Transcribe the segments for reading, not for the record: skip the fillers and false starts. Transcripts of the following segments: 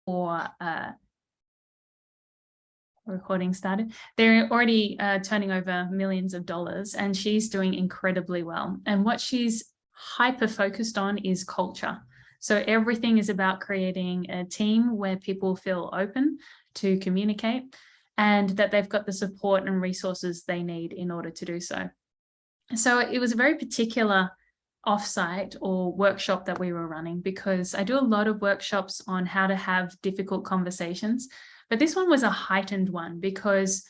or recording started, they're already turning over millions of dollars, and she's doing incredibly well. And what she's hyper focused on is culture. So everything is about creating a team where people feel open to communicate and that they've got the support and resources they need in order to do so. So it was a very particular offsite or workshop that we were running, because I do a lot of workshops on how to have difficult conversations, but this one was a heightened one because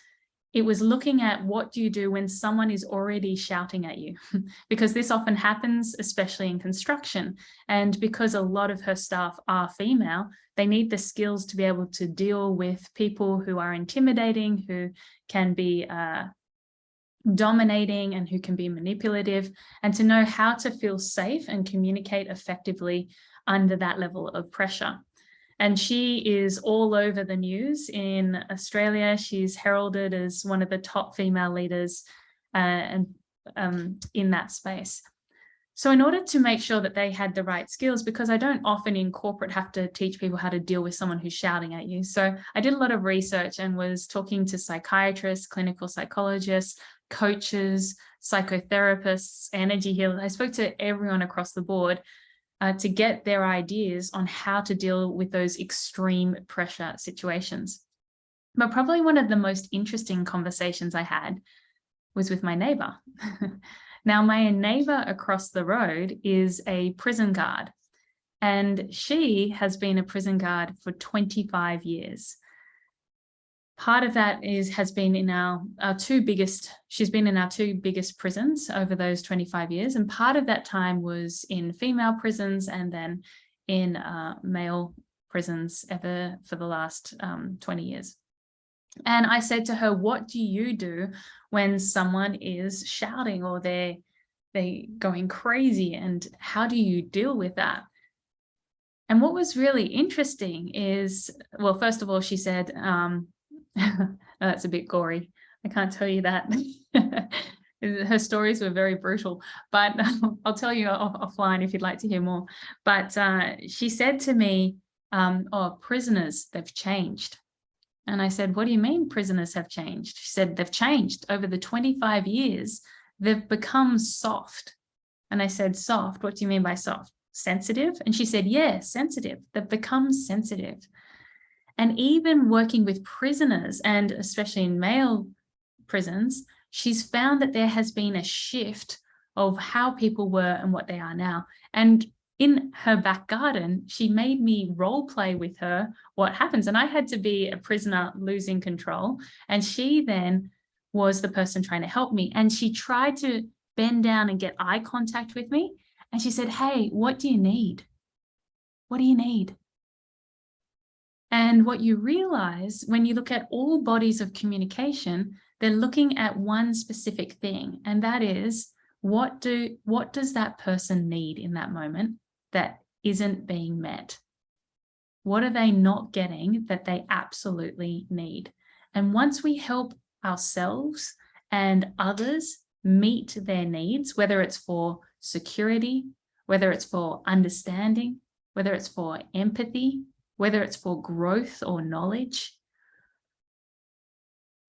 it was looking at what do you do when someone is already shouting at you, because this often happens, especially in construction. And because a lot of her staff are female, they need the skills to be able to deal with people who are intimidating, who can be dominating, and who can be manipulative, and to know how to feel safe and communicate effectively under that level of pressure. And she is all over the news in Australia. She's heralded as one of the top female leaders in that space. So in order to make sure that they had the right skills, because I don't often in corporate have to teach people how to deal with someone who's shouting at you. So I did a lot of research and was talking to psychiatrists, clinical psychologists, coaches, psychotherapists, energy healers. I spoke to everyone across the board to get their ideas on how to deal with those extreme pressure situations. But probably one of the most interesting conversations I had was with my neighbor. Now, my neighbor across the road is a prison guard, and she has been a prison guard for 25 years. Part of that has been in our two biggest, she's been in our two biggest prisons over those 25 years. And part of that time was in female prisons and then in male prisons ever for the last 20 years. And I said to her, what do you do when someone is shouting or they're going crazy, and how do you deal with that? And what was really interesting is, well, first of all, she said, that's a bit gory. I can't tell you that. Her stories were very brutal, but I'll tell you offline if you'd like to hear more. But she said to me, oh, prisoners, they've changed. And I said, what do you mean prisoners have changed? She said, they've changed. Over the 25 years, they've become soft. And I said, soft? What do you mean by soft? Sensitive? And she said, yeah, sensitive. They've become sensitive. And even working with prisoners, and especially in male prisons, she's found that there has been a shift of how people were and what they are now. And in her back garden, she made me role play with her what happens. And I had to be a prisoner losing control. And she then was the person trying to help me. And she tried to bend down and get eye contact with me. And she said, hey, what do you need? What do you need? And what you realize when you look at all bodies of communication, they're looking at one specific thing. And that is, what does that person need in that moment that isn't being met? What are they not getting that they absolutely need? And once we help ourselves and others meet their needs, whether it's for security, whether it's for understanding, whether it's for empathy, whether it's for growth or knowledge,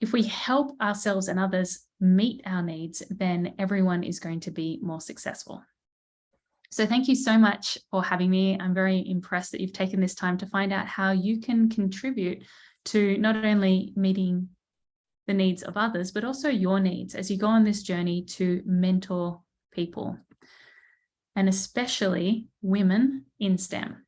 if we help ourselves and others meet our needs, then everyone is going to be more successful. So thank you so much for having me. I'm very impressed that you've taken this time to find out how you can contribute to not only meeting the needs of others, but also your needs as you go on this journey to mentor people, and especially women in STEM.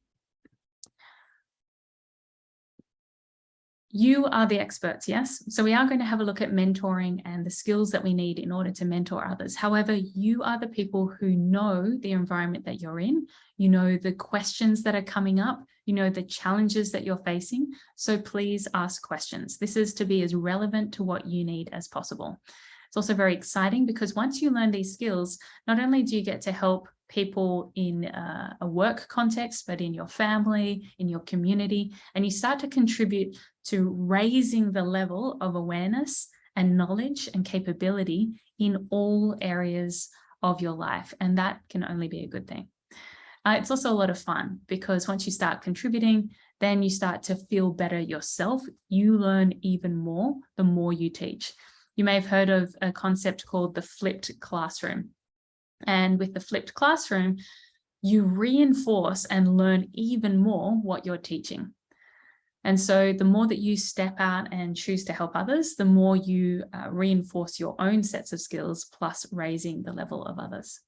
You are the experts, yes? So we are going to have a look at mentoring and the skills that we need in order to mentor others. However, you are the people who know the environment that you're in, you know the questions that are coming up, you know the challenges that you're facing. So please ask questions. This is to be as relevant to what you need as possible. It's also very exciting because once you learn these skills, not only do you get to help people in a work context, but in your family, in your community, and you start to contribute to raising the level of awareness and knowledge and capability in all areas of your life. And that can only be a good thing. It's also a lot of fun because once you start contributing, then you start to feel better yourself. You learn even more the more you teach. You may have heard of a concept called the flipped classroom. And with the flipped classroom, you reinforce and learn even more what you're teaching. And so the more that you step out and choose to help others, the more you reinforce your own sets of skills, plus raising the level of others.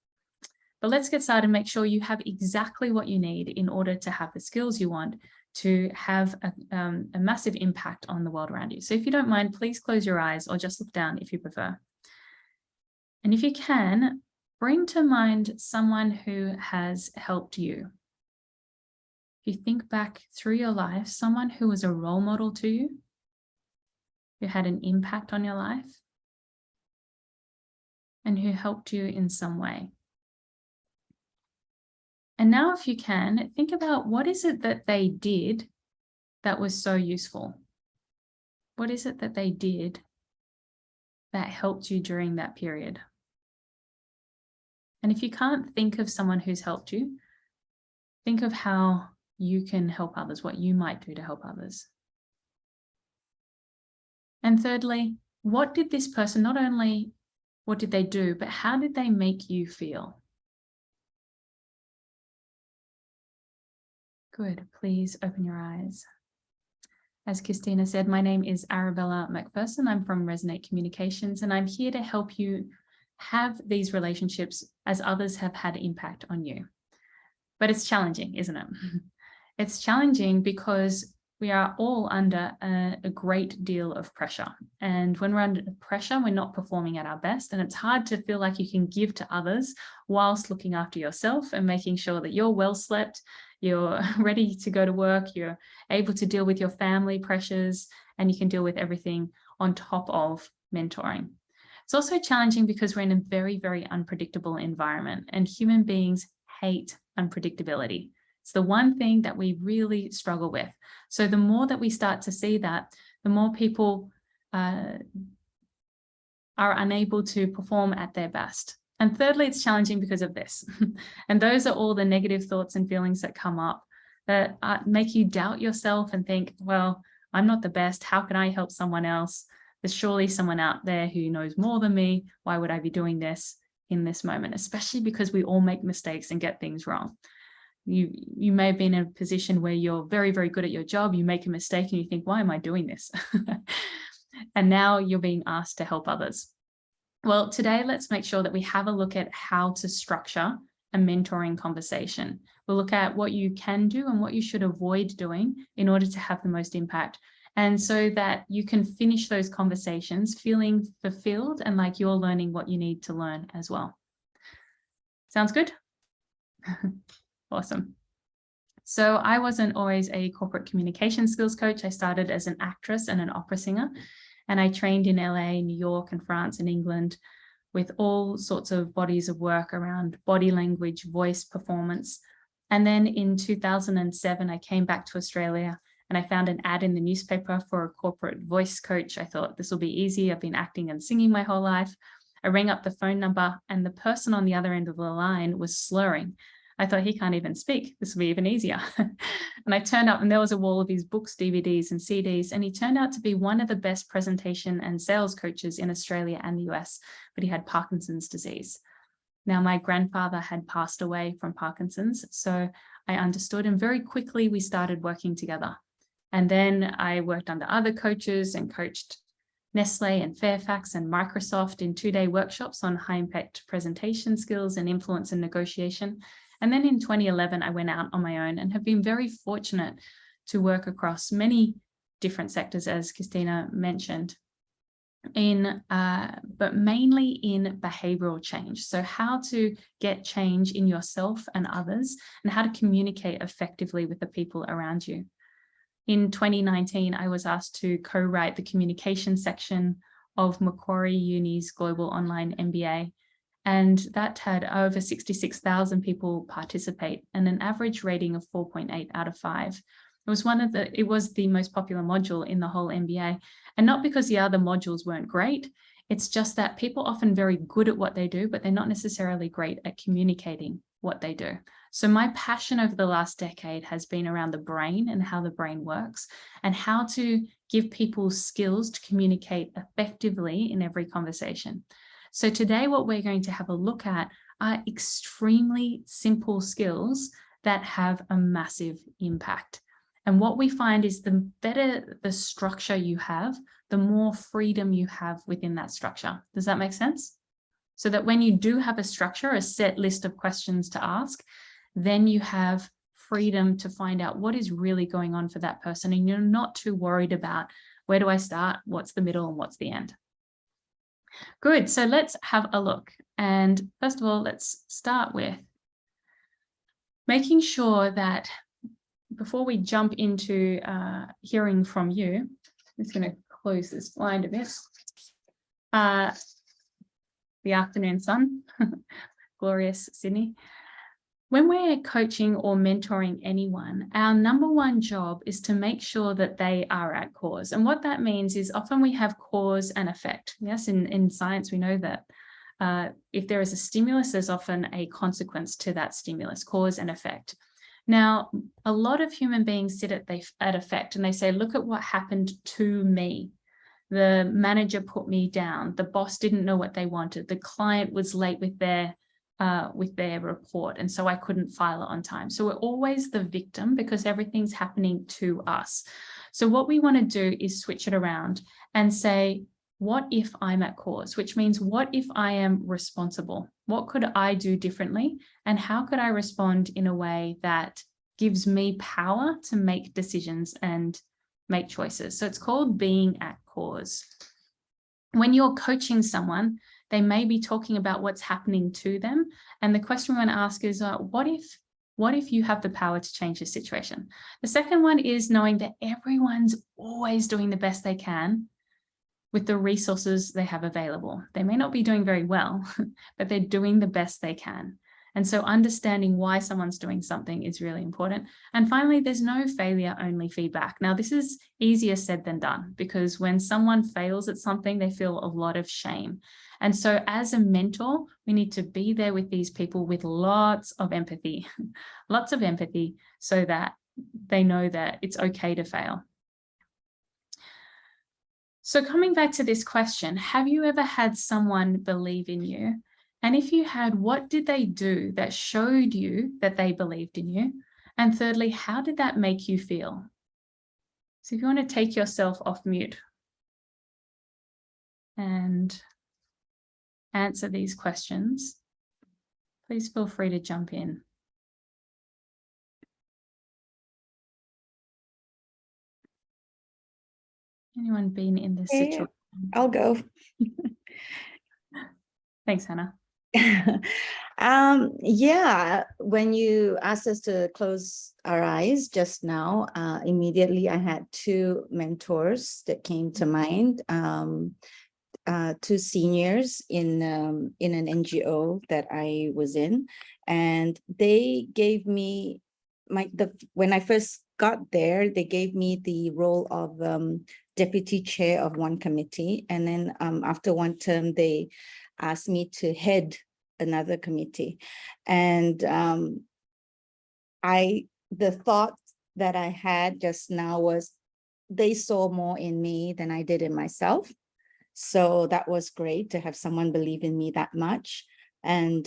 But let's get started and make sure you have exactly what you need in order to have the skills you want to have a massive impact on the world around you. So if you don't mind, please close your eyes or just look down if you prefer. And if you can, bring to mind someone who has helped you. If you think back through your life, someone who was a role model to you, who had an impact on your life, and who helped you in some way. And now, if you can, think about what is it that they did that was so useful? What is it that they did that helped you during that period? And if you can't think of someone who's helped you, think of how you can help others, what you might do to help others. And thirdly, what did this person, not only what did they do, but how did they make you feel? Good. Please open your eyes. As Christina said, my name is Arabella Macpherson. I'm from Resonate Communications, and I'm here to help you have these relationships as others have had impact on you. But it's challenging, isn't it? It's challenging because we are all under a great deal of pressure. And when we're under pressure, we're not performing at our best. And it's hard to feel like you can give to others whilst looking after yourself and making sure that you're well slept, you're ready to go to work, you're able to deal with your family pressures, and you can deal with everything on top of mentoring. It's also challenging because we're in a very, very unpredictable environment, and human beings hate unpredictability. It's the one thing that we really struggle with. So the more that we start to see that, the more people are unable to perform at their best. And thirdly, it's challenging because of this. And those are all the negative thoughts and feelings that come up that make you doubt yourself and think, well, I'm not the best. How can I help someone else? There's surely someone out there who knows more than me. Why would I be doing this in this moment? Especially because we all make mistakes and get things wrong. You may have been in a position where you're very, very good at your job. You make a mistake and you think, why am I doing this? And now you're being asked to help others. Well, today, let's make sure that we have a look at how to structure a mentoring conversation. We'll look at what you can do and what you should avoid doing in order to have the most impact. And so that you can finish those conversations feeling fulfilled and like you're learning what you need to learn as well. Sounds good? Awesome. So I wasn't always a corporate communication skills coach. I started as an actress and an opera singer, and I trained in LA, New York, and France and England with all sorts of bodies of work around body language, voice, performance. And then in 2007, I came back to Australia and I found an ad in the newspaper for a corporate voice coach. I thought this will be easy. I've been acting and singing my whole life. I rang up the phone number and the person on the other end of the line was slurring. I thought, he can't even speak. This will be even easier. And I turned up and there was a wall of his books, DVDs and CDs. And he turned out to be one of the best presentation and sales coaches in Australia and the US, but he had Parkinson's disease. Now, my grandfather had passed away from Parkinson's, so I understood, and very quickly we started working together. And then I worked under other coaches and coached Nestle and Fairfax and Microsoft in 2-day workshops on high-impact presentation skills and influence and negotiation. And then in 2011, I went out on my own and have been very fortunate to work across many different sectors, as Christina mentioned, but mainly in behavioral change. So how to get change in yourself and others, and how to communicate effectively with the people around you. In 2019, I was asked to co-write the communication section of Macquarie Uni's Global Online MBA. And that had over 66,000 people participate and an average rating of 4.8 out of 5. It was the most popular module in the whole MBA. And not because the other modules weren't great, it's just that people are often very good at what they do, but they're not necessarily great at communicating what they do. So my passion over the last decade has been around the brain and how the brain works and how to give people skills to communicate effectively in every conversation. So today, what we're going to have a look at are extremely simple skills that have a massive impact. And what we find is the better the structure you have, the more freedom you have within that structure. Does that make sense? So that when you do have a structure, a set list of questions to ask, then you have freedom to find out what is really going on for that person. And you're not too worried about where do I start, what's the middle, and what's the end. Good, so let's have a look. And first of all, let's start with making sure that before we jump into hearing from you, I'm just going to close this blind a bit. The afternoon sun, glorious Sydney. When we're coaching or mentoring anyone, our number one job is to make sure that they are at cause. And what that means is often we have cause and effect. Yes, in science, we know that if there is a stimulus, there's often a consequence to that stimulus, cause and effect. Now, a lot of human beings sit at effect and they say, look at what happened to me. The manager put me down. The boss didn't know what they wanted. The client was late with their report, and so I couldn't file it on time. So we're always the victim because everything's happening to us. So what we want to do is switch it around and say, what if I'm at cause? Which means, what if I am responsible? What could I do differently? And how could I respond in a way that gives me power to make decisions and make choices? So it's called being at cause. When you're coaching someone, they may be talking about what's happening to them. And the question we want to ask is, what if you have the power to change the situation? The second one is knowing that everyone's always doing the best they can with the resources they have available. They may not be doing very well, but they're doing the best they can. And so understanding why someone's doing something is really important. And finally, there's no failure, only feedback. Now, this is easier said than done, because when someone fails at something, they feel a lot of shame. And so as a mentor, we need to be there with these people with lots of empathy, so that they know that it's okay to fail. So coming back to this question, have you ever had someone believe in you? And if you had, what did they do that showed you that they believed in you? And thirdly, how did that make you feel? So if you want to take yourself off mute and answer these questions, please feel free to jump in. Anyone been in this situation? I'll go. Thanks, Hannah. Yeah, when you asked us to close our eyes just now, immediately I had two mentors that came to mind. Two seniors in an NGO that I was in, and they gave me when I first got there, they gave me the role of deputy chair of one committee, and then after one term, they asked me to head another committee. And the thought that I had just now was they saw more in me than I did in myself. So that was great to have someone believe in me that much. And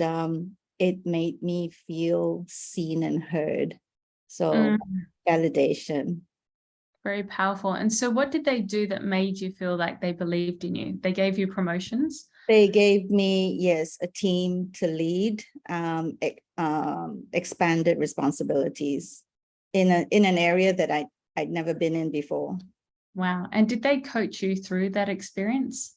it made me feel seen and heard. So validation. Very powerful. And so what did they do that made you feel like they believed in you? They gave you promotions? They gave me, yes, a team to lead, expanded responsibilities in an area that I'd never been in before. Wow. And did they coach you through that experience?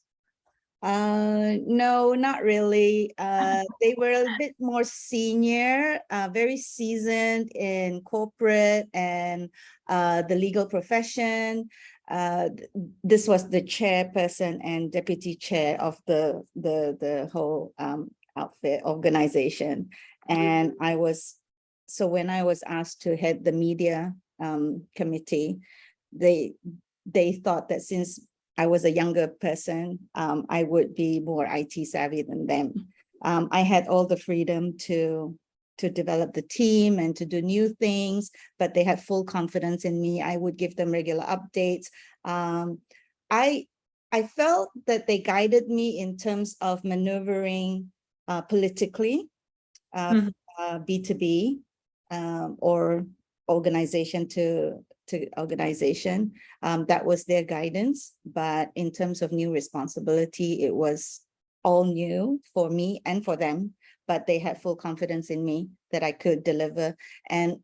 No, not really. They were a bit more senior, very seasoned in corporate and the legal profession. This was the chairperson and deputy chair of the whole outfit organization. And so when I was asked to head the media committee, they thought that since I was a younger person, I would be more IT savvy than them. I had all the freedom to to develop the team and to do new things, but they had full confidence in me. I would give them regular updates. I felt that they guided me in terms of maneuvering politically, B2B, or organization to organization. That was their guidance. But in terms of new responsibility, it was all new for me and for them, but they had full confidence in me that I could deliver. And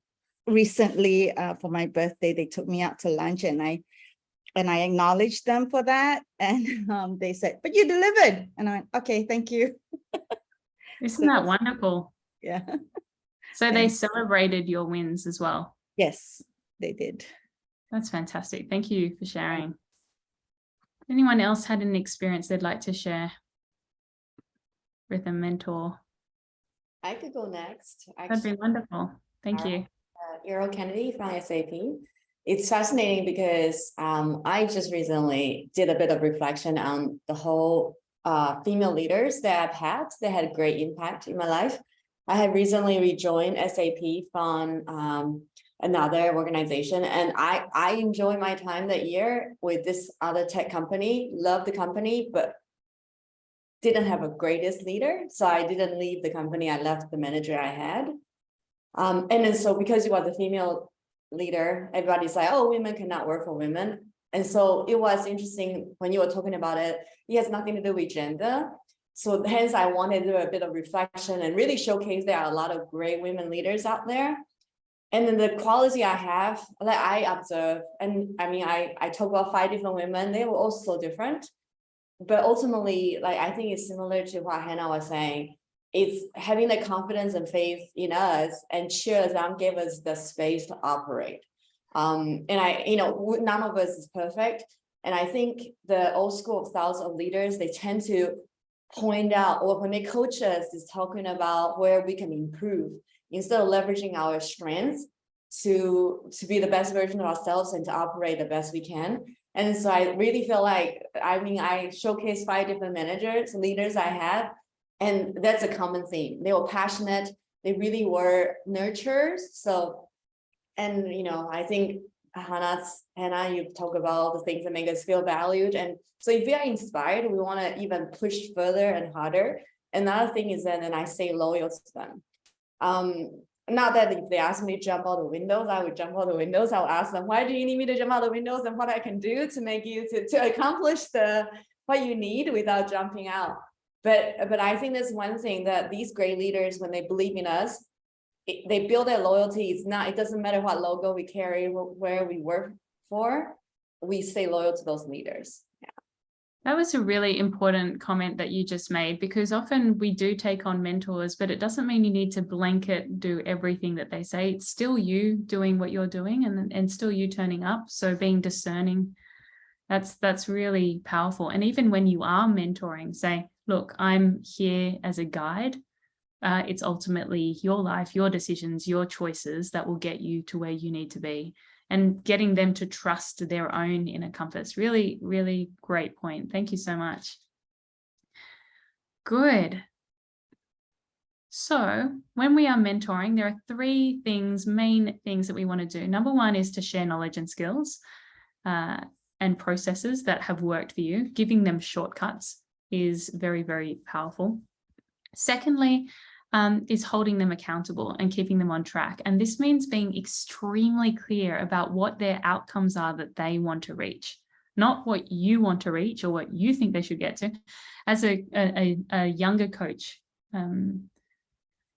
recently, for my birthday, they took me out to lunch, and I acknowledged them for that. And they said, "But you delivered." And I went, "Okay, thank you." Isn't that wonderful? Yeah. So they celebrated your wins as well. Yes, they did. That's fantastic. Thank you for sharing. Anyone else had an experience they'd like to share with a mentor? I could go next. That'd be wonderful. Thank you. Earl Kennedy from SAP. It's fascinating because I just recently did a bit of reflection on the whole female leaders that I've had. They had a great impact in my life. I had recently rejoined SAP from another organization, and I enjoyed my time that year with this other tech company. Loved the company, but didn't have a greatest leader, so I didn't leave the company. I left the manager I had, and then so because you was a female leader, everybody's like, "Oh, women cannot work for women." And so it was interesting when you were talking about it. It has nothing to do with gender. So hence I wanted to do a bit of reflection and really showcase there are a lot of great women leaders out there. And then the quality I have, that I observe, and I mean, I talk about 5 different women, they were all so different. But ultimately, like, I think it's similar to what Hannah was saying. It's having the confidence and faith in us and cheer them, give us the space to operate. And none of us is perfect. And I think the old school of styles of leaders, they tend to point out, or when they coach us, is talking about where we can improve instead of leveraging our strengths to be the best version of ourselves and to operate the best we can. And so I really feel like, I mean, I showcased 5 different managers, leaders I had, and that's a common theme. They were passionate. They really were nurturers. So, and, I think Hannah, you talk about the things that make us feel valued. And so if we are inspired, we want to even push further and harder. Another thing is that then I stay loyal to them. Not that if they ask me to jump out the windows, I would jump out the windows. I'll ask them, why do you need me to jump out the windows, and what I can do to make you to accomplish what you need without jumping out. But I think that's one thing that these great leaders, when they believe in us, they build their loyalty. It doesn't matter what logo we carry, where we work for, we stay loyal to those leaders. Yeah. That was a really important comment that you just made, because often we do take on mentors, but it doesn't mean you need to blanket do everything that they say. It's still you doing what you're doing, and still you turning up. So being discerning, that's really powerful. And even when you are mentoring, say, look, I'm here as a guide. It's ultimately your life, your decisions, your choices that will get you to where you need to be. And getting them to trust their own inner compass. Really, really great point. Thank you so much. Good. So when we are mentoring, there are 3 main things that we want to do. Number 1 is to share knowledge and skills and processes that have worked for you. Giving them shortcuts is very, very powerful. Secondly, is holding them accountable and keeping them on track. And this means being extremely clear about what their outcomes are that they want to reach, not what you want to reach or what you think they should get to. As a younger coach, in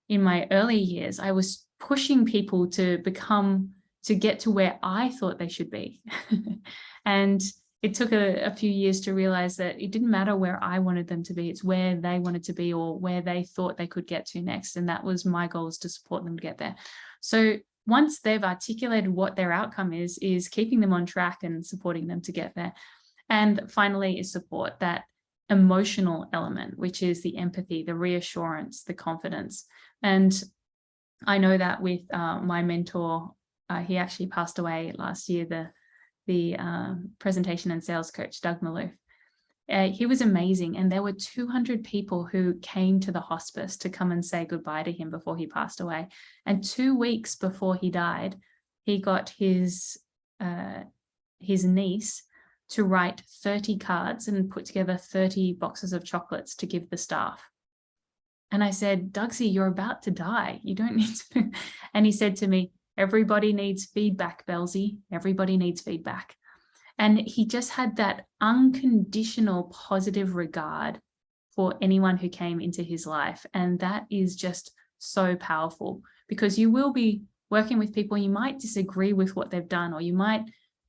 my early years, I was pushing people to get to where I thought they should be. And it took a few years to realize that it didn't matter where I wanted them to be. It's where they wanted to be or where they thought they could get to next. And that was my goal, is to support them to get there. So once they've articulated what their outcome is keeping them on track and supporting them to get there. And finally is support, that emotional element, which is the empathy, the reassurance, the confidence. And I know that with my mentor, he actually passed away last year, the presentation and sales coach, Doug Maloof. He was amazing. And there were 200 people who came to the hospice to come and say goodbye to him before he passed away. And 2 weeks before he died, he got his niece to write 30 cards and put together 30 boxes of chocolates to give the staff. And I said, Dugsy, you're about to die. You don't need to. And he said to me, everybody needs feedback, Belzy. Everybody needs feedback. And he just had that unconditional positive regard for anyone who came into his life. And that is just so powerful, because you will be working with people, you might disagree with what they've done, or you might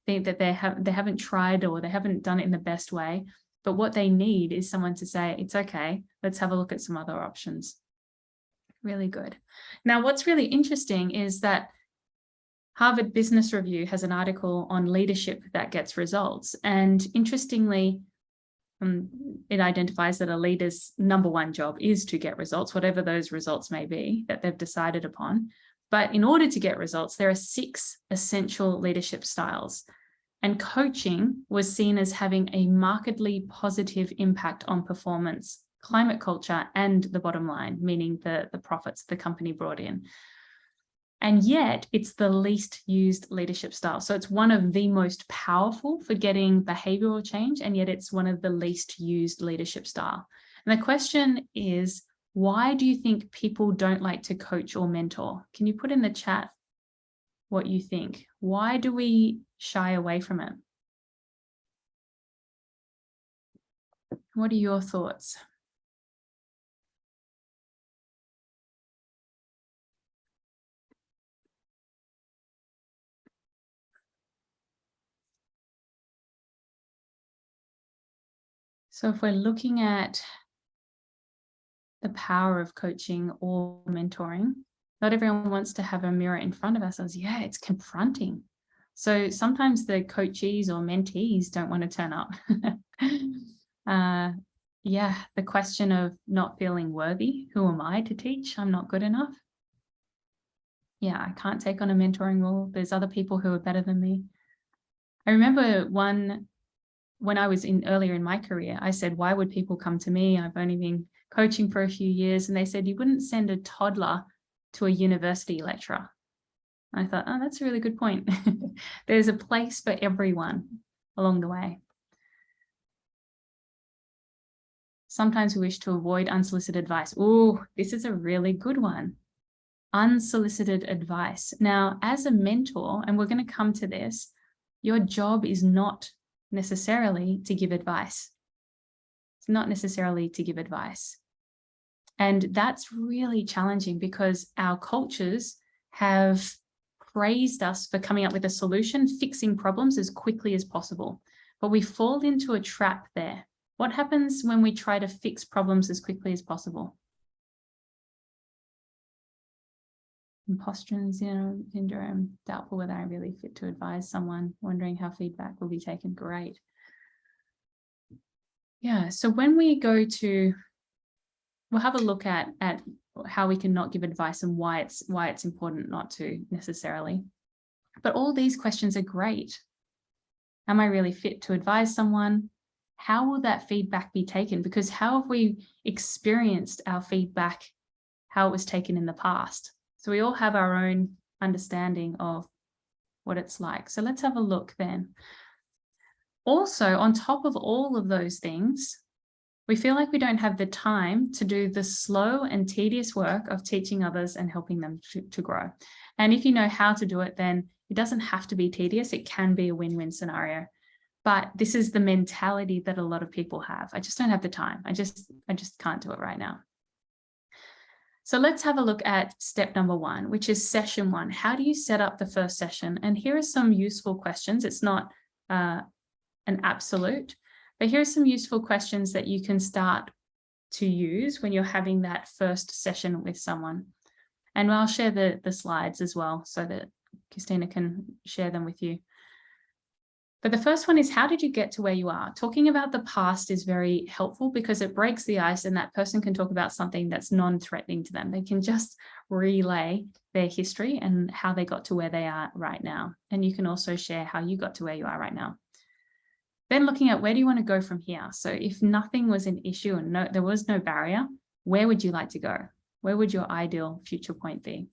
think that they haven't tried, or they haven't done it in the best way. But what they need is someone to say, it's okay, let's have a look at some other options. Really good. Now, what's really interesting is that Harvard Business Review has an article on leadership that gets results. And interestingly, it identifies that a leader's #1 job is to get results, whatever those results may be that they've decided upon. But in order to get results, there are 6 essential leadership styles. And coaching was seen as having a markedly positive impact on performance, climate culture, and the bottom line, meaning the profits the company brought in. And yet it's the least used leadership style. So it's one of the most powerful for getting behavioral change, and yet it's one of the least used leadership style. And the question is, why do you think people don't like to coach or mentor? Can you put in the chat what you think? Why do we shy away from it? What are your thoughts? So if we're looking at the power of coaching or mentoring, not everyone wants to have a mirror in front of ourselves. Yeah, it's confronting. So sometimes the coachees or mentees don't want to turn up. Yeah, the question of not feeling worthy. Who am I to teach? I'm not good enough. Yeah, I can't take on a mentoring role. There's other people who are better than me. I remember when I was earlier in my career, I said, why would people come to me? I've only been coaching for a few years. And they said, you wouldn't send a toddler to a university lecturer. I thought, oh, that's a really good point. There's a place for everyone along the way. Sometimes we wish to avoid unsolicited advice. Oh, this is a really good one. Unsolicited advice. Now, as a mentor, and we're going to come to this, your job is not necessarily to give advice. It's not necessarily to give advice. And that's really challenging, because our cultures have praised us for coming up with a solution, fixing problems as quickly as possible. But we fall into a trap there. What happens when we try to fix problems as quickly as possible? Imposter syndrome, doubtful whether I'm really fit to advise someone, wondering how feedback will be taken. Great. Yeah, so when we go to, we'll have a look at how we can not give advice and why it's important not to necessarily. But all these questions are great. Am I really fit to advise someone? How will that feedback be taken? Because how have we experienced our feedback, how it was taken in the past? So we all have our own understanding of what it's like. So let's have a look then. Also, on top of all of those things, we feel like we don't have the time to do the slow and tedious work of teaching others and helping them to grow. And if you know how to do it, then it doesn't have to be tedious. It can be a win-win scenario. But this is the mentality that a lot of people have. I just don't have the time. I just can't do it right now. So let's have a look at step #1, which is session 1. How do you set up the first session? And here are some useful questions. It's not an absolute, but here are some useful questions that you can start to use when you're having that first session with someone. And I'll share the slides as well so that Christina can share them with you. But the first one is, how did you get to where you are? Talking about the past is very helpful because it breaks the ice and that person can talk about something that's non-threatening to them. They can just relay their history and how they got to where they are right now. And you can also share how you got to where you are right now. Then looking at where do you want to go from here? So if nothing was an issue and there was no barrier, where would you like to go? Where would your ideal future point be?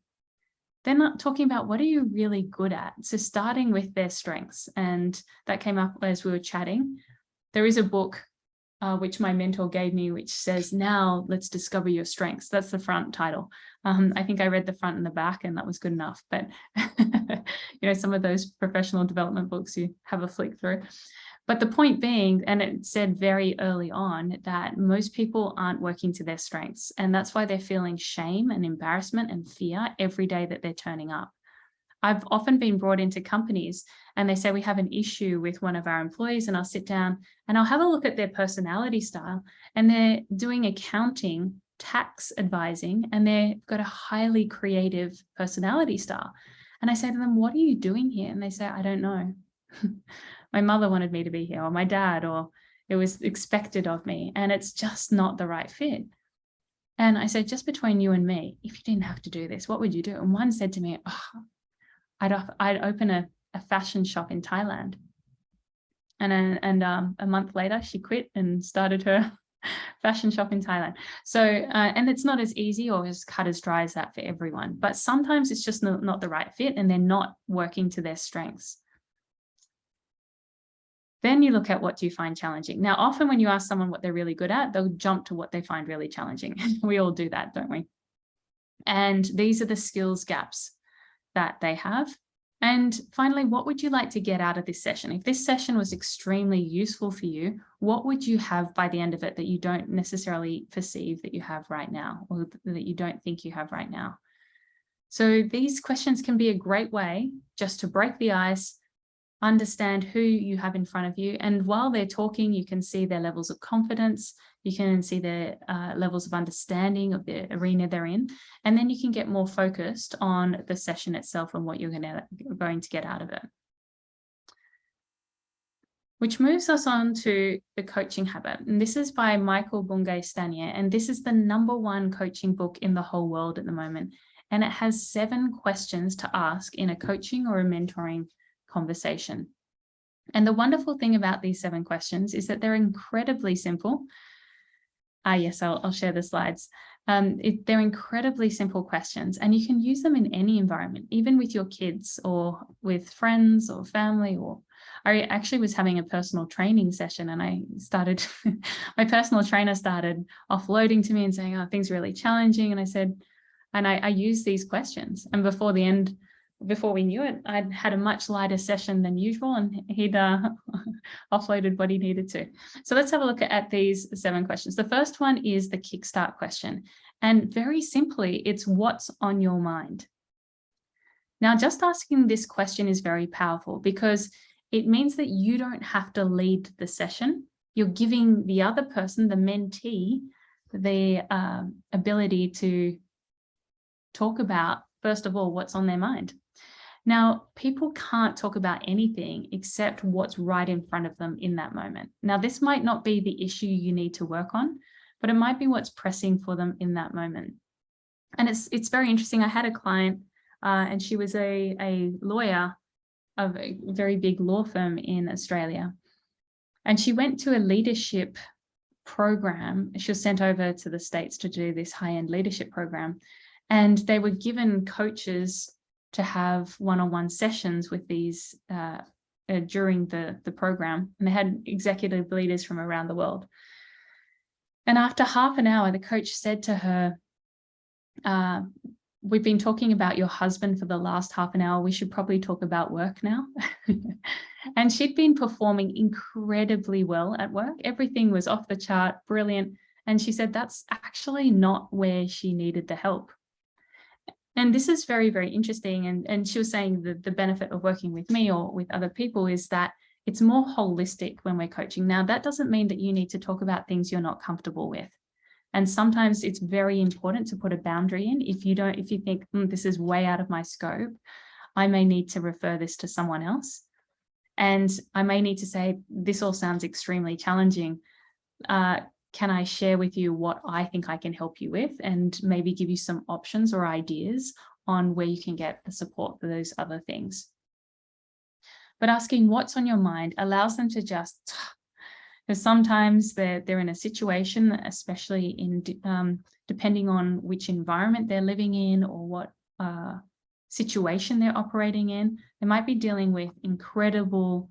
Then talking about what are you really good at? So starting with their strengths, and that came up as we were chatting. There is a book which my mentor gave me, which says, now let's discover your strengths. That's the front title. I think I read the front and the back and that was good enough. But, some of those professional development books you have a flick through. But the point being, and it said very early on, that most people aren't working to their strengths. And that's why they're feeling shame and embarrassment and fear every day that they're turning up. I've often been brought into companies and they say we have an issue with one of our employees, and I'll sit down and I'll have a look at their personality style, and they're doing accounting, tax advising, and they've got a highly creative personality style. And I say to them, what are you doing here? And they say, I don't know. My mother wanted me to be here, or my dad, or it was expected of me, and it's just not the right fit. And I said, just between you and me, if you didn't have to do this, what would you do? And one said to me, I'd open a fashion shop in Thailand. And a month later, she quit and started her fashion shop in Thailand. So, and it's not as easy or as cut as dry as that for everyone, but sometimes it's just not the right fit and they're not working to their strengths. Then you look at what do you find challenging. Now, often when you ask someone what they're really good at, they'll jump to what they find really challenging. We all do that, don't we? And these are the skills gaps that they have. And finally, what would you like to get out of this session? If this session was extremely useful for you, what would you have by the end of it that you don't necessarily perceive that you have right now, or that you don't think you have right now? So these questions can be a great way just to break the ice, understand who you have in front of you. And while they're talking, you can see their levels of confidence. You can see their levels of understanding of the arena they're in. And then you can get more focused on the session itself and what you're going to get out of it. Which moves us on to the coaching habit. And this is by Michael Bungay-Stanier. And this is the #1 coaching book in the whole world at the moment. And it has 7 questions to ask in a coaching or a mentoring conversation. And the wonderful thing about these 7 questions is that they're incredibly simple. Yes, I'll share the slides. They're incredibly simple questions, and you can use them in any environment, even with your kids or with friends or family. Or I actually was having a personal training session, and my personal trainer started offloading to me and saying, oh, things are really challenging. And I said, and I used these questions, and before we knew it, I'd had a much lighter session than usual, and he'd offloaded what he needed to. So let's have a look at these 7 questions. The first one is the kickstart question. And very simply, it's what's on your mind. Now, just asking this question is very powerful because it means that you don't have to lead the session. You're giving the other person, the mentee, the ability to talk about, first of all, what's on their mind. Now, people can't talk about anything except what's right in front of them in that moment. Now, this might not be the issue you need to work on, but it might be what's pressing for them in that moment. And it's very interesting. I had a client and she was a lawyer of a very big law firm in Australia. And she went to a leadership program. She was sent over to the States to do this high-end leadership program. And they were given coaches to have one-on-one sessions with these during the program. And they had executive leaders from around the world. And after half an hour, the coach said to her, we've been talking about your husband for the last half an hour. We should probably talk about work now. And she'd been performing incredibly well at work. Everything was off the chart, brilliant. And she said that's actually not where she needed the help. And this is very, very interesting. And she was saying that the benefit of working with me or with other people is that it's more holistic when we're coaching. Now, that doesn't mean that you need to talk about things you're not comfortable with. And sometimes it's very important to put a boundary in. If you think this is way out of my scope, I may need to refer this to someone else. And I may need to say, this all sounds extremely challenging. Can I share with you what I think I can help you with, and maybe give you some options or ideas on where you can get the support for those other things? But asking what's on your mind allows them to just, because sometimes they're in a situation, especially in depending on which environment they're living in or what situation they're operating in, they might be dealing with incredible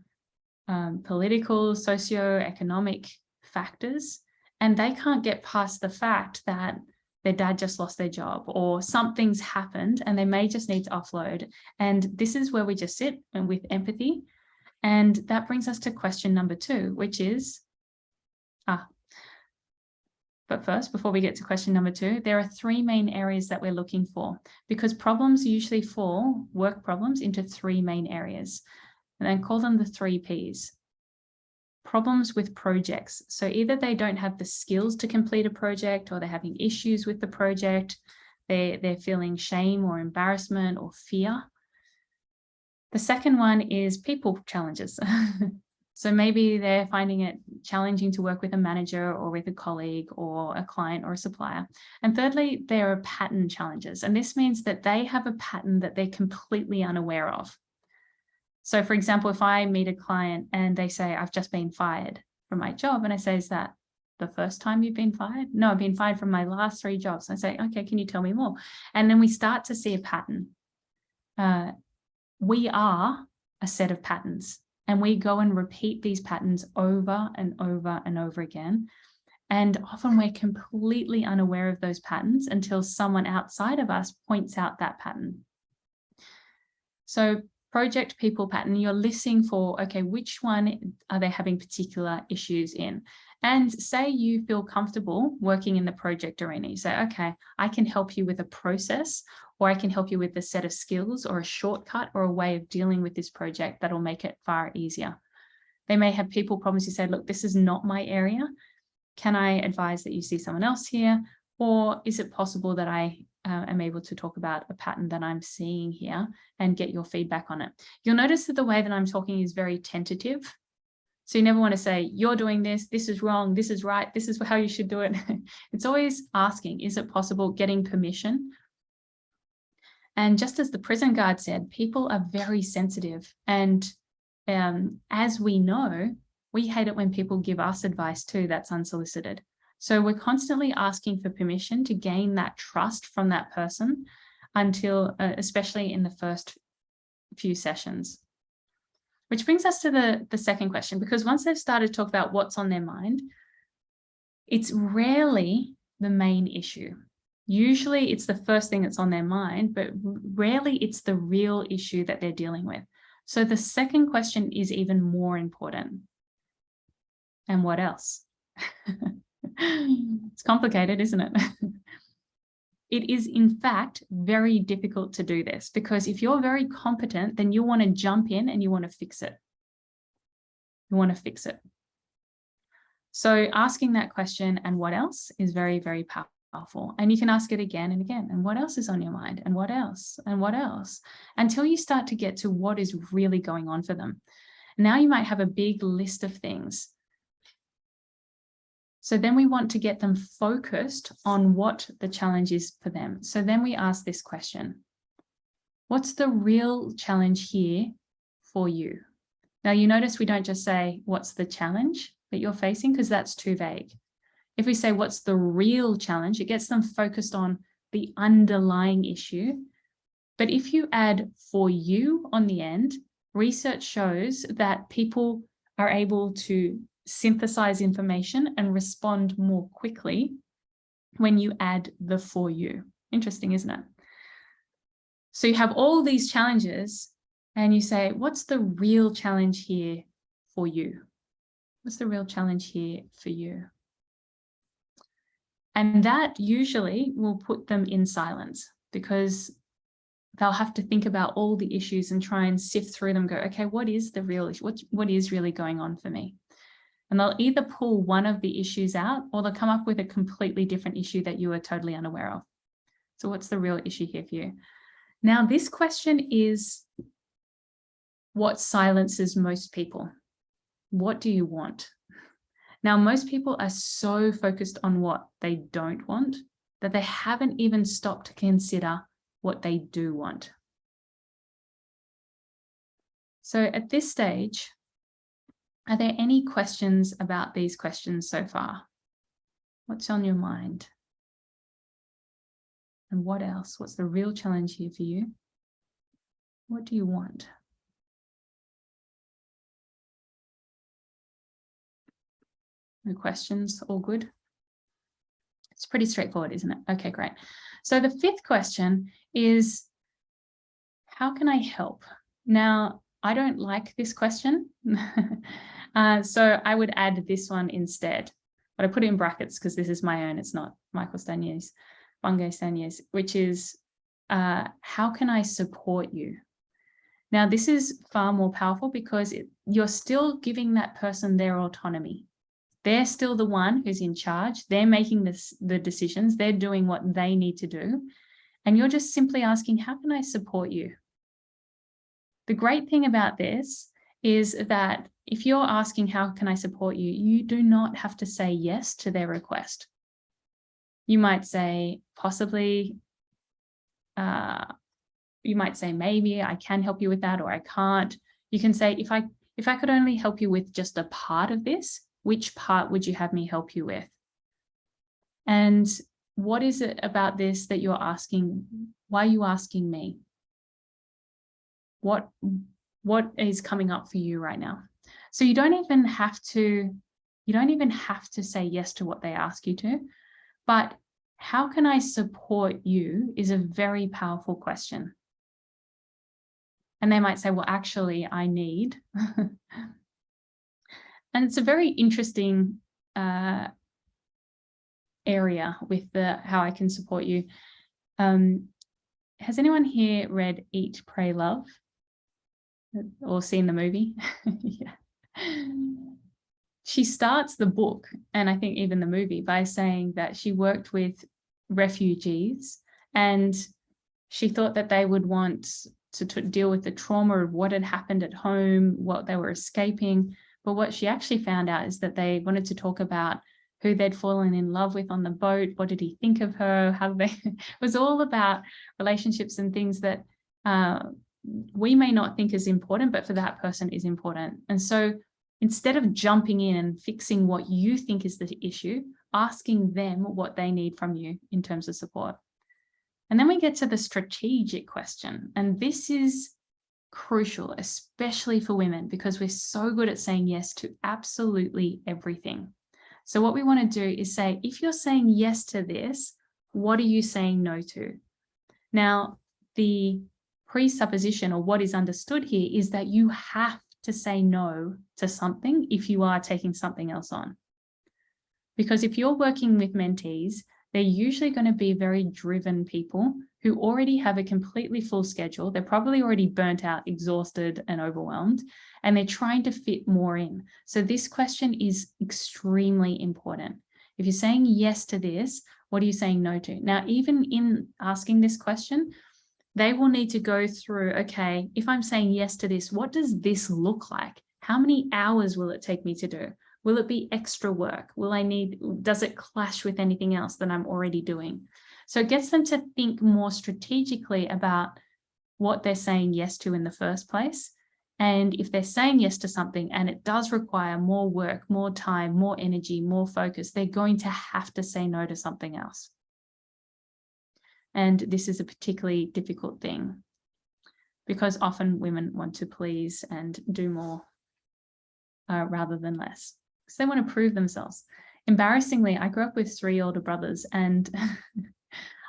political, socio-economic factors, and they can't get past the fact that their dad just lost their job or something's happened and they may just need to offload. And this is where we just sit and with empathy. And that brings us to question number 2, which is, but first, before we get to question number 2, there are 3 main areas that we're looking for, because problems usually fall, work problems, into 3 main areas, and then call them the 3 Ps. Problems with projects. So either they don't have the skills to complete a project, or they're having issues with the project, they're feeling shame or embarrassment or fear. The second one is people challenges. So maybe they're finding it challenging to work with a manager or with a colleague or a client or a supplier. And thirdly, there are pattern challenges. And this means that they have a pattern that they're completely unaware of. So for example, if I meet a client and they say, I've just been fired from my job, and I say, is that the first time you've been fired? No, I've been fired from my last 3 jobs. I say, okay, can you tell me more? And then we start to see a pattern. We are a set of patterns, and we go and repeat these patterns over and over and over again. And often we're completely unaware of those patterns until someone outside of us points out that pattern. So project, people, pattern, you're listening for, okay, which one are they having particular issues in? And say you feel comfortable working in the project arena. You say, okay, I can help you with a process, or I can help you with a set of skills or a shortcut or a way of dealing with this project that'll make it far easier. They may have people problems. You say, look, this is not my area. Can I advise that you see someone else here? Or is it possible that I am able to talk about a pattern that I'm seeing here and get your feedback on it? You'll notice that the way that I'm talking is very tentative. So you never want to say, you're doing this is wrong, this is right, this is how you should do it. It's always asking, is it possible, getting permission? And just as the prison guard said, people are very sensitive. And as we know, we hate it when people give us advice too that's unsolicited. So we're constantly asking for permission to gain that trust from that person until, especially in the first few sessions. Which brings us to the second question, because once they've started to talk about what's on their mind, it's rarely the main issue. Usually it's the first thing that's on their mind, but rarely it's the real issue that they're dealing with. So the second question is even more important. And what else? It's complicated, isn't it? It is, in fact, very difficult to do this, because if you're very competent, then you want to jump in and you want to fix it. You want to fix it. So asking that question, and what else, is very, very powerful. And you can ask it again and again. And what else is on your mind? And what else? And what else? Until you start to get to what is really going on for them. Now you might have a big list of things. So then we want to get them focused on what the challenge is for them. So then we ask this question: what's the real challenge here for you? Now you notice we don't just say, what's the challenge that you're facing? Because that's too vague. If we say, what's the real challenge, it gets them focused on the underlying issue. But if you add "for you" on the end, research shows that people are able to synthesize information and respond more quickly when you add the "for you." Interesting, isn't it? So you have all these challenges and you say, what's the real challenge here for you? What's the real challenge here for you? And that usually will put them in silence, because they'll have to think about all the issues and try and sift through them, go, okay, what is the real issue? What is really going on for me? And they'll either pull one of the issues out, or they'll come up with a completely different issue that you are totally unaware of. So what's the real issue here for you? Now, this question is what silences most people. What do you want? Now, most people are so focused on what they don't want that they haven't even stopped to consider what they do want. So at this stage, are there any questions about these questions so far? What's on your mind? And what else? What's the real challenge here for you? What do you want? No questions? All good? It's pretty straightforward, isn't it? Okay, great. So the fifth question is, how can I help? Now, I don't like this question. So I would add this one instead, but I put it in brackets because this is my own. It's not Michael Stanier's, Bungay Stanier's, which is, how can I support you? Now, this is far more powerful because you're still giving that person their autonomy. They're still the one who's in charge. They're making the decisions. They're doing what they need to do. And you're just simply asking, how can I support you? The great thing about this is that if you're asking, how can I support you, you do not have to say yes to their request. You might say, possibly, you might say, maybe I can help you with that, or I can't. You can say, if I could only help you with just a part of this, which part would you have me help you with? And what is it about this that you're asking? Why are you asking me? What is coming up for you right now? So you don't even have to say yes to what they ask you to, but how can I support you is a very powerful question. And they might say, well, actually, I need. And it's a very interesting area with how I can support you. Has anyone here read Eat, Pray, Love? Or seen the movie? Yeah. She starts the book, and I think even the movie, by saying that she worked with refugees and she thought that they would want to deal with the trauma of what had happened at home, what they were escaping. But what she actually found out is that they wanted to talk about who they'd fallen in love with on the boat. What did he think of her? How they, it was all about relationships and things that we may not think is important, but for that person is important. And so instead of jumping in and fixing what you think is the issue, asking them what they need from you in terms of support. And then we get to the strategic question. And this is crucial, especially for women, because we're so good at saying yes to absolutely everything. So what we want to do is say, if you're saying yes to this, what are you saying no to? Now, the presupposition, or what is understood here, is that you have to say no to something if you are taking something else on. Because if you're working with mentees, they're usually going to be very driven people who already have a completely full schedule. They're probably already burnt out, exhausted, and overwhelmed, and they're trying to fit more in. So this question is extremely important. If you're saying yes to this, what are you saying no to? Now, even in asking this question, they will need to go through, okay, if I'm saying yes to this, what does this look like? How many hours will it take me to do? Will it be extra work? Does it clash with anything else that I'm already doing? So it gets them to think more strategically about what they're saying yes to in the first place. And if they're saying yes to something and it does require more work, more time, more energy, more focus, they're going to have to say no to something else. And this is a particularly difficult thing because often women want to please and do more rather than less, because they want to prove themselves. Embarrassingly, I grew up with 3 older brothers, and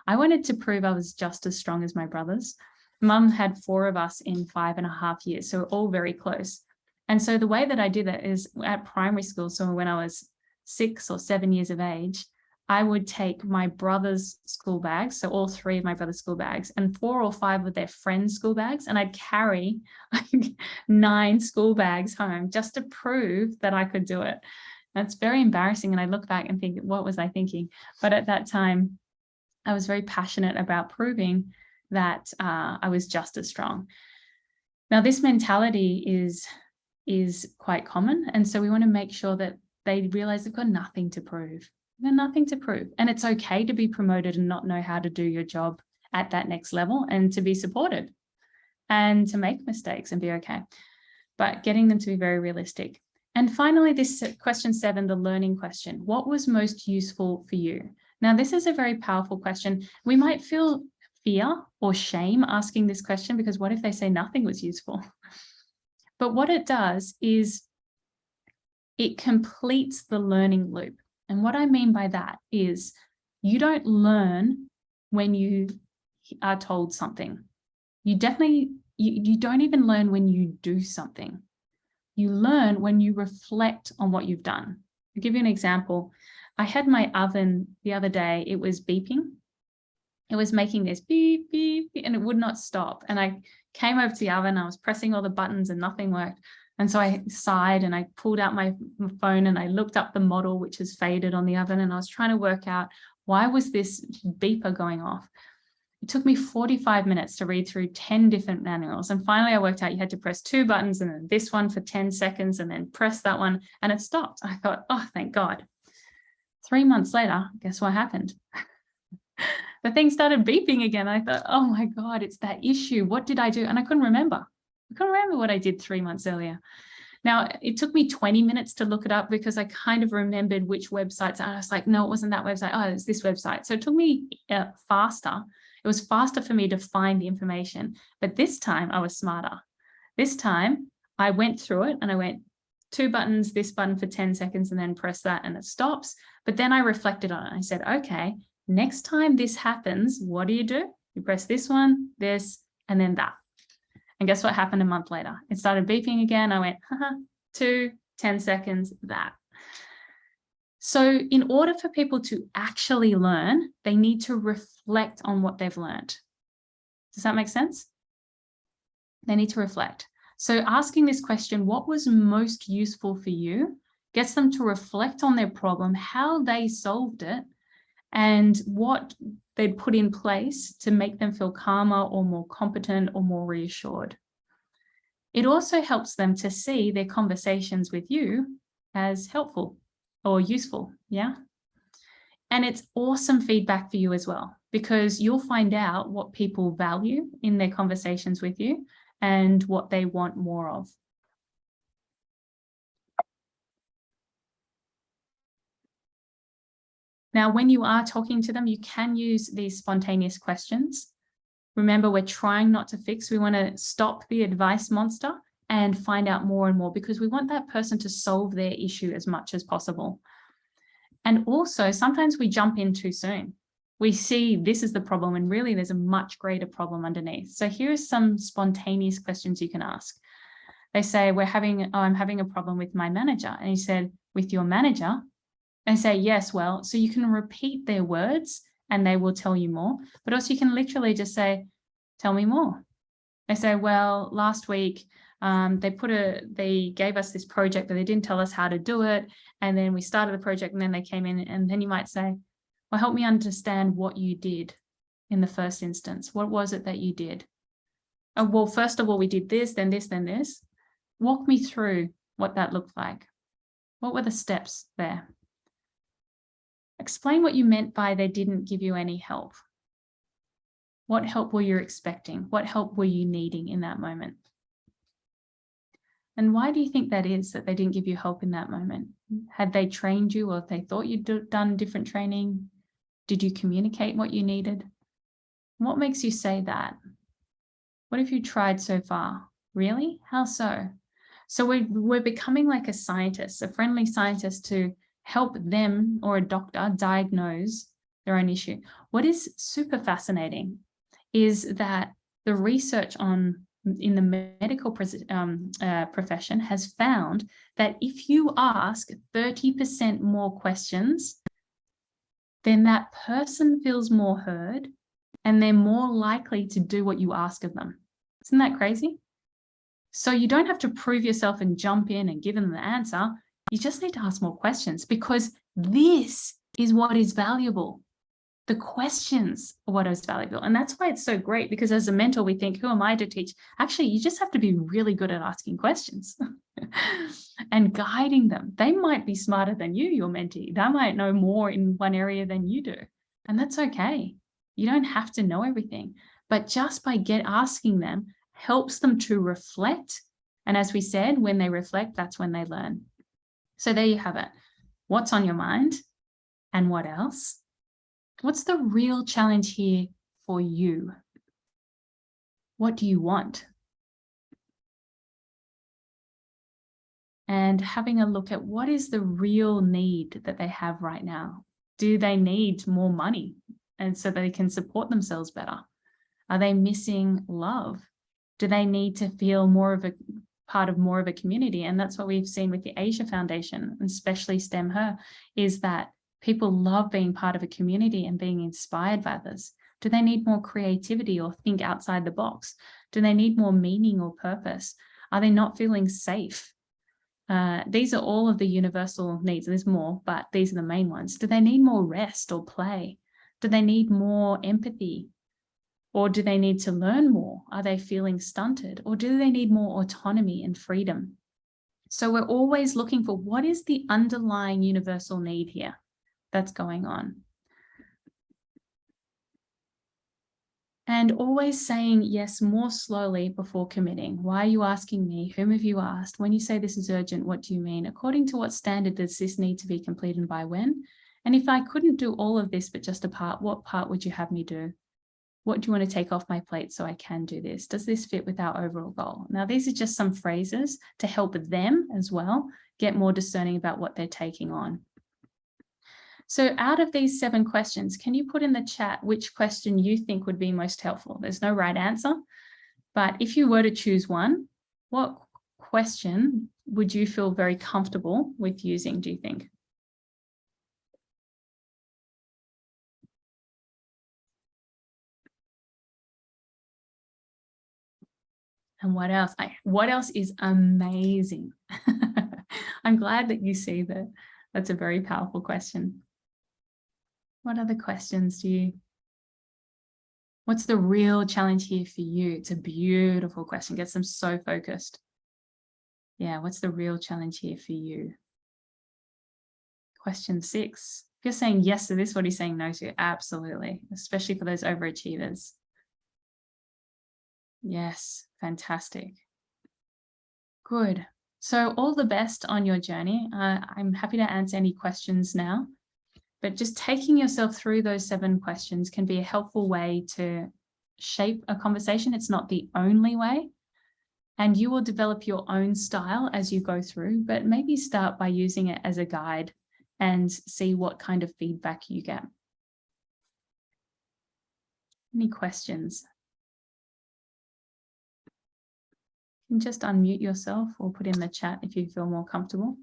I wanted to prove I was just as strong as my brothers. Mum had 4 of us in 5.5 years, so we're all very close. And so the way that I did that is at primary school, so when I was 6 or 7 years of age, I would take my brother's school bags, so all 3 of my brother's school bags, and 4 or 5 of their friends' school bags, and I'd carry like 9 school bags home just to prove that I could do it. That's very embarrassing, and I look back and think, what was I thinking? But at that time, I was very passionate about proving that I was just as strong. Now, this mentality is quite common, and so we want to make sure that they realize they've got nothing to prove. They've got nothing to prove, and it's okay to be promoted and not know how to do your job at that next level, and to be supported and to make mistakes and be okay. but getting them to be very realistic. And finally, this question 7, the learning question. What was most useful for you? Now, this is a very powerful question. We might feel fear or shame asking this question because what if they say nothing was useful? But what it does is it completes the learning loop. And what I mean by that is you don't learn when you are told something. You don't even learn when you do something. You learn when you reflect on what you've done. I'll give you an example. I had my oven the other day, it was beeping. It was making this beep, beep, beep, and it would not stop. And I came over to the oven, I was pressing all the buttons and nothing worked. And so I sighed and I pulled out my phone and I looked up the model, which is faded on the oven. And I was trying to work out why was this beeper going off? It took me 45 minutes to read through 10 different manuals. And finally, I worked out you had to press 2 buttons and then this one for 10 seconds and then press that one and it stopped. I thought, oh, thank God. 3 months later, guess what happened? The thing started beeping again. I thought, oh my God, it's that issue. What did I do? And I couldn't remember. I couldn't remember what I did 3 months earlier. Now, it took me 20 minutes to look it up because I kind of remembered which websites. I was like, no, it wasn't that website. Oh, it's this website. So it took me faster. It was faster for me to find the information. But this time I was smarter. This time I went through it and I went 2 buttons, this button for 10 seconds and then press that and it stops. But then I reflected on it. I said, okay, next time this happens, what do? You press this one, this, and then that. And guess what happened a month later? It started beeping again. I went, 2, 10 seconds, that. So in order for people to actually learn, they need to reflect on what they've learned. Does that make sense? They need to reflect. So asking this question, what was most useful for you, gets them to reflect on their problem, how they solved it, and what they'd put in place to make them feel calmer or more competent or more reassured. It also helps them to see their conversations with you as helpful or useful, yeah? And it's awesome feedback for you as well, because you'll find out what people value in their conversations with you and what they want more of. Now, when you are talking to them, you can use these spontaneous questions. Remember, we're trying not to fix. We want to stop the advice monster and find out more and more because we want that person to solve their issue as much as possible. And also, sometimes we jump in too soon. We see this is the problem and really there's a much greater problem underneath. So here's some spontaneous questions you can ask. They say, I'm having a problem with my manager. And you said, with your manager? And say, yes, well, so you can repeat their words and they will tell you more, but also you can literally just say, tell me more. They say, well, last week they gave us this project, but they didn't tell us how to do it. And then we started the project and then they came in and then you might say, well, help me understand what you did in the first instance. What was it that you did? Oh, well, first of all, we did this, then this, then this. Walk me through what that looked like. What were the steps there? Explain what you meant by they didn't give you any help. What help were you expecting? What help were you needing in that moment? And why do you think that is, that they didn't give you help in that moment? Had they trained you or they thought you'd done different training? Did you communicate what you needed? What makes you say that? What have you tried so far? Really? How so? So we're becoming like a scientist, a friendly scientist to help them or a doctor diagnose their own issue. What is super fascinating is that the research in the medical profession has found that if you ask 30% more questions, then that person feels more heard and they're more likely to do what you ask of them. Isn't that crazy? So you don't have to prove yourself and jump in and give them the answer. You just need to ask more questions because this is what is valuable. The questions are what is valuable. And that's why it's so great, because as a mentor, we think, who am I to teach? Actually, you just have to be really good at asking questions and guiding them. They might be smarter than you, your mentee. They might know more in one area than you do. And that's okay. You don't have to know everything. But just by asking them helps them to reflect And as we said, when they reflect, that's when they learn. So there you have it. What's on your mind? And what else? What's the real challenge here for you? What do you want? And having a look at what is the real need that they have right now. Do they need more money and so they can support themselves better? Are they missing love? Do they need to feel more of a part of more of a community? And that's what we've seen with the Asia Foundation, especially STEM Her, is that people love being part of a community and being inspired by others. Do they need more creativity or think outside the box? Do they need more meaning or purpose? Are they not feeling safe? These are all of the universal needs. There's more, but these are the main ones. Do they need more rest or play? Do they need more empathy? Or do they need to learn more? Are they feeling stunted? Or do they need more autonomy and freedom? So we're always looking for what is the underlying universal need here that's going on. And always saying yes more slowly before committing. Why are you asking me? Whom have you asked? When you say this is urgent, what do you mean? According to what standard does this need to be completed and by when? And if I couldn't do all of this, but just a part, what part would you have me do? What do you want to take off my plate so I can do this? Does this fit with our overall goal? Now, these are just some phrases to help them as well get more discerning about what they're taking on. So out of these 7 questions, can you put in the chat which question you think would be most helpful? There's no right answer, but if you were to choose one, what question would you feel very comfortable with using, do you think? And what else? What else is amazing? I'm glad that you see that. That's a very powerful question. What other questions do you? What's the real challenge here for you? It's a beautiful question. Gets them so focused. Yeah, what's the real challenge here for you? Question 6. If you're saying yes to this, what are you saying no to? Absolutely, especially for those overachievers. Yes, fantastic. Good. So all the best on your journey. I'm happy to answer any questions now, but just taking yourself through those 7 questions can be a helpful way to shape a conversation. It's not the only way, and you will develop your own style as you go through, but maybe start by using it as a guide and see what kind of feedback you get. Any questions? You can just unmute yourself or put in the chat if you feel more comfortable.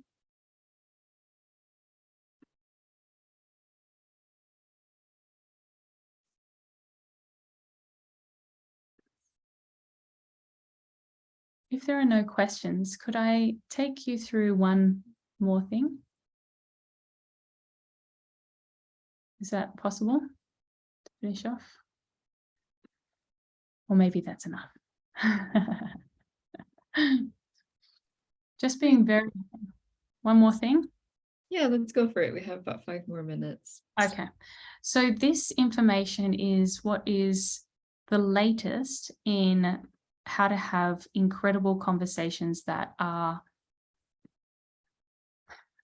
If there are no questions, could I take you through one more thing? Is that possible to finish off? Or maybe that's enough. Just being very, one more thing. Yeah, let's go for it. We have about 5 more minutes. Okay, so this information is what is the latest in how to have incredible conversations that are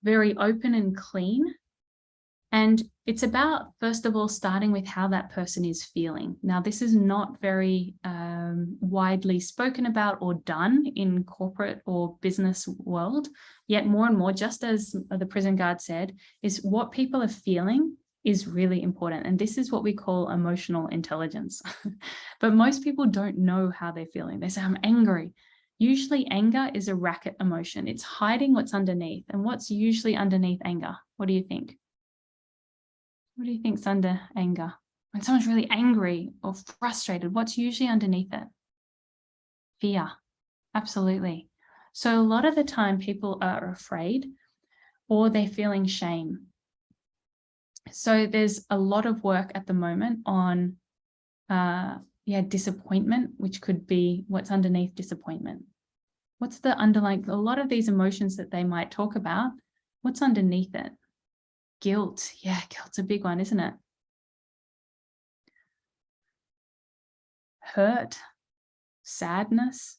very open and clean. And it's about, first of all, starting with how that person is feeling. Now, this is not very widely spoken about or done in corporate or business world, yet more and more, just as the prison guard said, is what people are feeling is really important. And this is what we call emotional intelligence. But most people don't know how they're feeling. They say, I'm angry. Usually anger is a racket emotion. It's hiding what's underneath. And what's usually underneath anger? What do you think? What do you think's under anger? When someone's really angry or frustrated, what's usually underneath it? Fear. Absolutely. So a lot of the time people are afraid or they're feeling shame. So there's a lot of work at the moment on disappointment, which could be what's underneath disappointment. What's the underlying, a lot of these emotions that they might talk about, what's underneath it? Guilt. Yeah, guilt's a big one, isn't it? Hurt, sadness.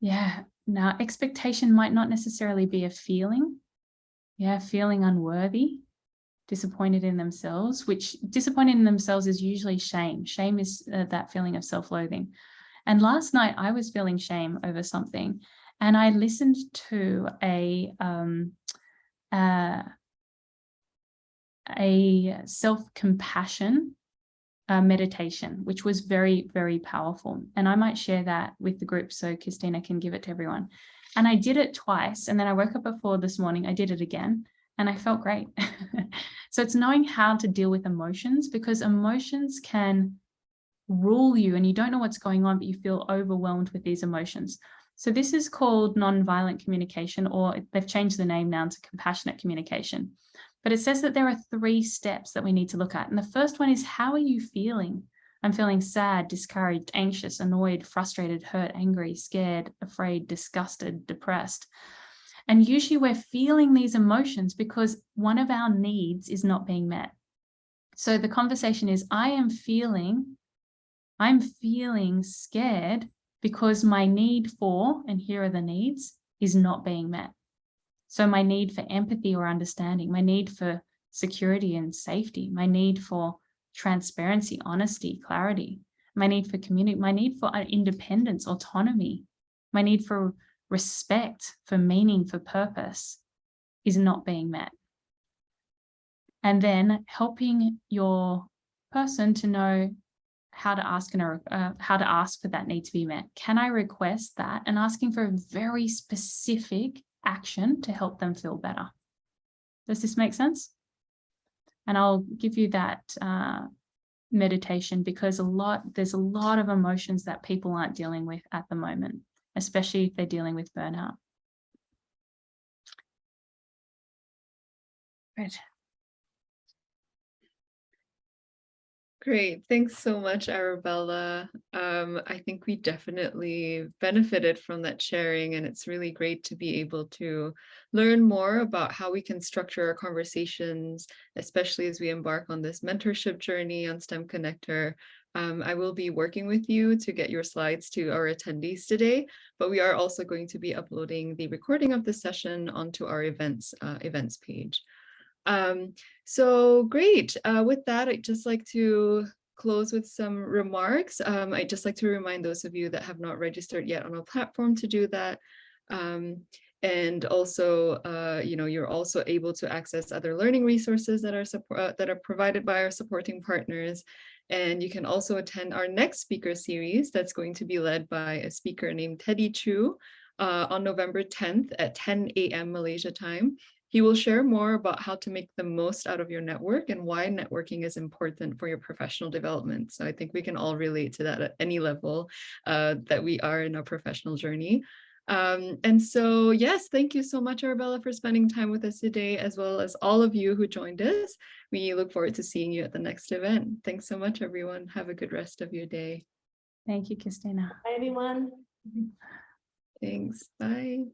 Yeah. Now, expectation might not necessarily be a feeling. Yeah, feeling unworthy, disappointed in themselves, which disappointed in themselves is usually shame. Shame is that feeling of self-loathing. And last night I was feeling shame over something, and I listened to a self-compassion meditation, which was very, very powerful. And I might share that with the group so Christina can give it to everyone. And I did it twice. And then I woke up before this morning, I did it again, and I felt great. So it's knowing how to deal with emotions, because emotions can rule you and you don't know what's going on, but you feel overwhelmed with these emotions. So this is called nonviolent communication, or they've changed the name now to compassionate communication. But it says that there are 3 steps that we need to look at. And the first one is, how are you feeling? I'm feeling sad, discouraged, anxious, annoyed, frustrated, hurt, angry, scared, afraid, disgusted, depressed. And usually we're feeling these emotions because one of our needs is not being met. So the conversation is, I'm feeling scared because my need for, and here are the needs, is not being met. So my need for empathy or understanding, my need for security and safety, my need for transparency, honesty, clarity, my need for community, my need for independence, autonomy, my need for respect, for meaning, for purpose is not being met. And then helping your person to know how to ask for that need to be met. Can I request that? And asking for a very specific action to help them feel better. Does this make sense? And I'll give you that meditation, because there's a lot of emotions that people aren't dealing with at the moment, especially if they're dealing with burnout. Right. Great. Thanks so much, Arabella. I think we definitely benefited from that sharing, and it's really great to be able to learn more about how we can structure our conversations, especially as we embark on this mentorship journey on STEM ConnectHER. I will be working with you to get your slides to our attendees today, but we are also going to be uploading the recording of the session onto our events page. So great. With that, I'd just like to close with some remarks. I'd just like to remind those of you that have not registered yet on our platform to do that. And also, you're also able to access other learning resources that are provided by our supporting partners. And you can also attend our next speaker series that's going to be led by a speaker named Teddy Chu on November 10th at 10 a.m. Malaysia time. He will share more about how to make the most out of your network and why networking is important for your professional development. So I think we can all relate to that at any level that we are in our professional journey. And so, yes, thank you so much, Arabella, for spending time with us today, as well as all of you who joined us. We look forward to seeing you at the next event. Thanks so much, everyone. Have a good rest of your day. Thank you, Christina. Bye, everyone. Thanks. Bye.